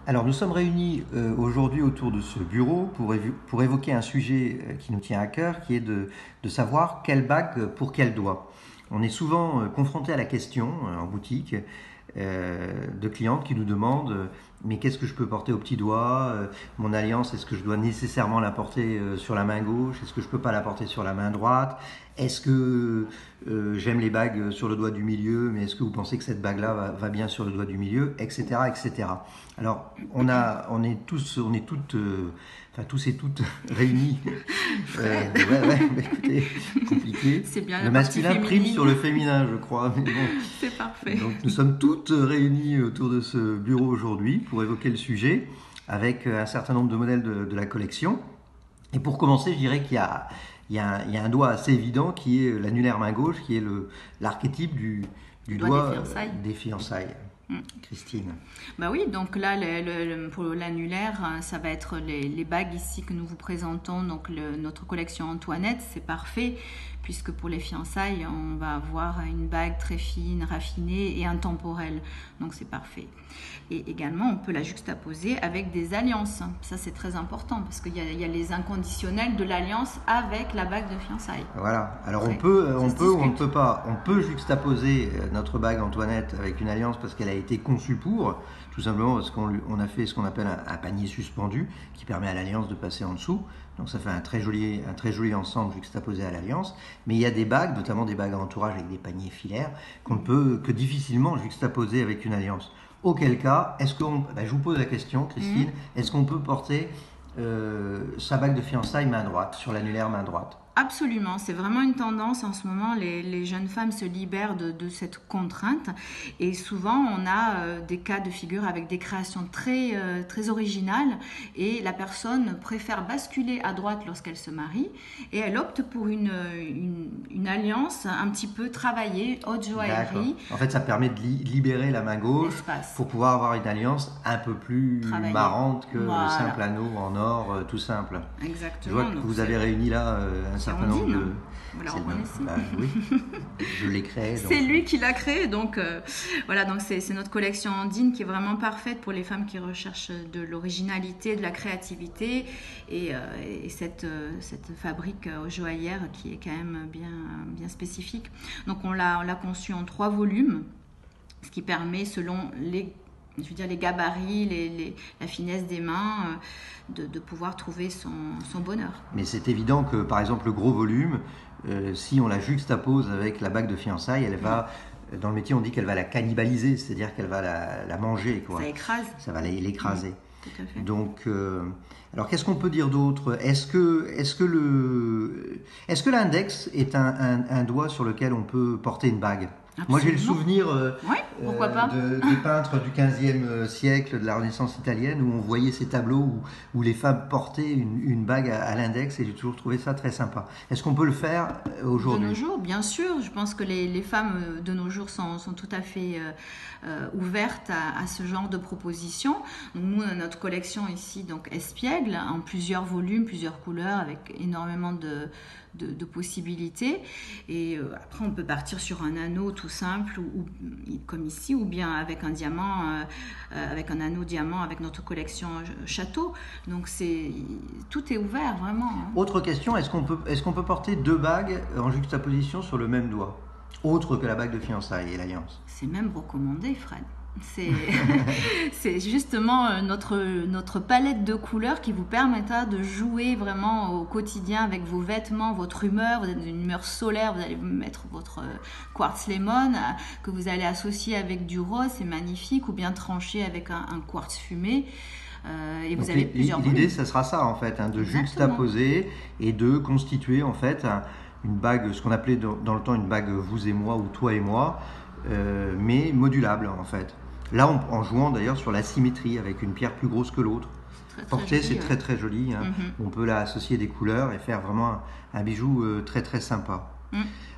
Alors, nous sommes réunis aujourd'hui autour de ce bureau pour évoquer un sujet qui nous tient à cœur, qui est de savoir quelle bague pour quel doigt. On est souvent confronté à la question en boutique de clientes qui nous demandent mais qu'est-ce que je peux porter au petit doigt? Mon alliance, est-ce que je dois nécessairement la porter sur la main gauche? Est-ce que je peux pas la porter sur la main droite? Est-ce que j'aime les bagues sur le doigt du milieu, mais est-ce que vous pensez que cette bague-là va bien sur le doigt du milieu, etc., etc. Alors, on est tous et toutes réunis. Mais écoutez, compliqué. C'est bien le masculin prime sur le féminin, je crois. Mais bon. C'est parfait. Donc, nous sommes toutes réunies autour de ce bureau aujourd'hui pour évoquer le sujet avec un certain nombre de modèles de la collection. Et pour commencer, je dirais qu'il y a un doigt assez évident qui est l'annulaire main gauche, qui est l'archétype du doigt des fiançailles. Christine. Bah oui, donc là, pour l'annulaire, ça va être les bagues ici que nous vous présentons, donc notre collection Antoinette, c'est parfait, puisque pour les fiançailles, on va avoir une bague très fine, raffinée et intemporelle, donc c'est parfait. Et également, on peut la juxtaposer avec des alliances, ça c'est très important, parce qu'il y a les inconditionnels de l'alliance avec la bague de fiançailles. Voilà, alors on peut ou on ne peut pas, on peut juxtaposer notre bague Antoinette avec une alliance parce qu'elle a été conçue pour, tout simplement parce qu'on a fait ce qu'on appelle un panier suspendu qui permet à l'alliance de passer en dessous. Donc ça fait un très joli ensemble juxtaposé à l'alliance. Mais il y a des bagues, notamment des bagues à entourage avec des paniers filaires, qu'on ne peut que difficilement juxtaposer avec une alliance. Auquel cas, je vous pose la question, Christine, est-ce qu'on peut porter sa bague de fiançailles main droite, sur l'annulaire main droite? Absolument, c'est vraiment une tendance en ce moment, les jeunes femmes se libèrent de cette contrainte et souvent on a des cas de figure avec des créations très originales et la personne préfère basculer à droite lorsqu'elle se marie et elle opte pour une alliance un petit peu travaillée, haute joaillerie. En fait ça permet de libérer la main gauche pour pouvoir avoir une alliance un peu plus marrante que le simple anneau en or tout simple. Exactement. Je vois que vous avez réuni là un certain nombre de... Vous la reconnaissez? Oui, je l'ai créé. C'est lui qui l'a créé, donc voilà, donc c'est notre collection Andine qui est vraiment parfaite pour les femmes qui recherchent de l'originalité, de la créativité et cette fabrique joaillère qui est quand même bien spécifique. Donc on l'a conçue en 3 volumes, ce qui permet selon les gabarits, la finesse des mains, de pouvoir trouver son bonheur. Mais c'est évident que, par exemple, le gros volume, si on la juxtapose avec la bague de fiançailles, elle va, dans le métier, on dit qu'elle va la cannibaliser, c'est-à-dire qu'elle va la manger, quoi. Ça écrase. Ça va l'écraser. Tout à fait. Donc, alors qu'est-ce qu'on peut dire d'autre? Est-ce que l'index est un doigt sur lequel on peut porter une bague? Absolument. Moi, j'ai le souvenir pourquoi pas des peintres du XVe siècle, de la Renaissance italienne, où on voyait ces tableaux où les femmes portaient une bague à l'index, et j'ai toujours trouvé ça très sympa. Est-ce qu'on peut le faire aujourd'hui? De nos jours, bien sûr. Je pense que les femmes de nos jours sont tout à fait ouvertes à ce genre de propositions. Donc, nous, notre collection ici, donc Espiègle, en plusieurs volumes, plusieurs couleurs, avec énormément de possibilités. Et après, on peut partir sur un anneau tout simple, ou comme ici, ou bien avec un diamant, avec un anneau diamant, avec notre collection Château. Donc, tout est ouvert, vraiment. Autre question, est-ce qu'on peut porter 2 bagues en juxtaposition sur le même doigt, autre que la bague de fiançailles et l'alliance? C'est même recommandé, Fred. C'est justement notre palette de couleurs qui vous permettra de jouer vraiment au quotidien avec vos vêtements, votre humeur. Vous êtes d'une humeur solaire, vous allez mettre votre quartz lemon que vous allez associer avec du rose, c'est magnifique, ou bien trancher avec un quartz fumé. Et vous avez plusieurs volumes. L'idée, ça sera ça en fait, de juxtaposer et de constituer en fait une bague, ce qu'on appelait dans le temps une bague vous et moi ou toi et moi, mais modulable en fait. Là, en jouant d'ailleurs sur la symétrie avec une pierre plus grosse que l'autre. Porter, c'est très très joli. On peut là associer des couleurs et faire vraiment un bijou très très sympa.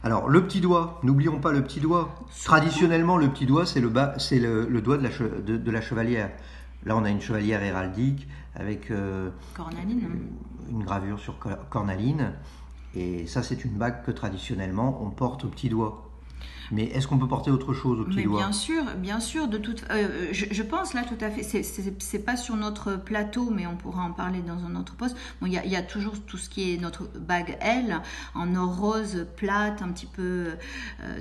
Alors le petit doigt, n'oublions pas le petit doigt. Traditionnellement, le petit doigt, c'est le doigt de la chevalière. Là, on a une chevalière héraldique avec une gravure sur cornaline. Et ça, c'est une bague que traditionnellement, on porte au petit doigt. Mais est-ce qu'on peut porter autre chose au petit Mais doigt? bien sûr, je pense là tout à fait, c'est pas sur notre plateau, mais on pourra en parler dans un autre poste. Bon, il y a toujours tout ce qui est notre bague L, en or rose plate, un petit peu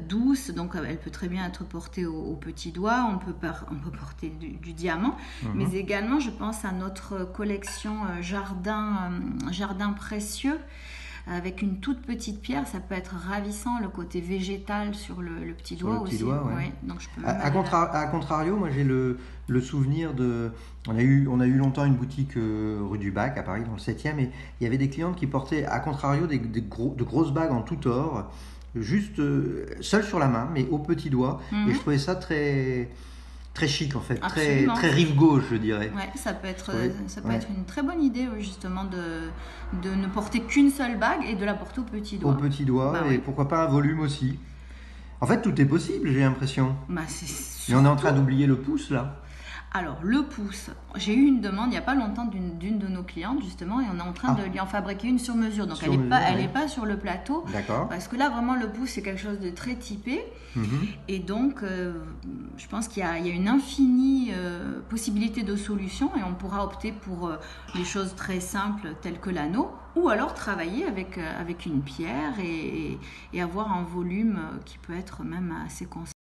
douce, donc elle peut très bien être portée au petit doigt, on peut porter du diamant, mais également je pense à notre collection jardin précieux, avec une toute petite pierre, ça peut être ravissant, le côté végétal sur le petit doigt le petit aussi. doigt, ouais. Ouais, donc je peux À contrario, moi j'ai le souvenir de... On a eu longtemps une boutique rue du Bac à Paris, dans le 7e, et il y avait des clientes qui portaient, à contrario, de grosses bagues en tout or, juste seules sur la main, mais au petit doigt. Et je trouvais ça très, très chic en fait, très rive gauche, je dirais. Ouais, ça peut être une très bonne idée, justement, de ne porter qu'une seule bague et de la porter au petit doigt. Au petit doigt, et pourquoi pas un volume aussi. En fait, tout est possible, j'ai l'impression. Mais on est en train d'oublier le pouce, là. Alors, le pouce, j'ai eu une demande il n'y a pas longtemps d'une de nos clientes, justement, et on est en train de lui en fabriquer une sur mesure. Donc, elle n'est pas sur le plateau. D'accord. Parce que là, vraiment, le pouce, c'est quelque chose de très typé. Et donc, je pense qu'il y a une infinie possibilité de solutions, et on pourra opter pour des choses très simples telles que l'anneau, ou alors travailler avec une pierre et avoir un volume qui peut être même assez conséquent.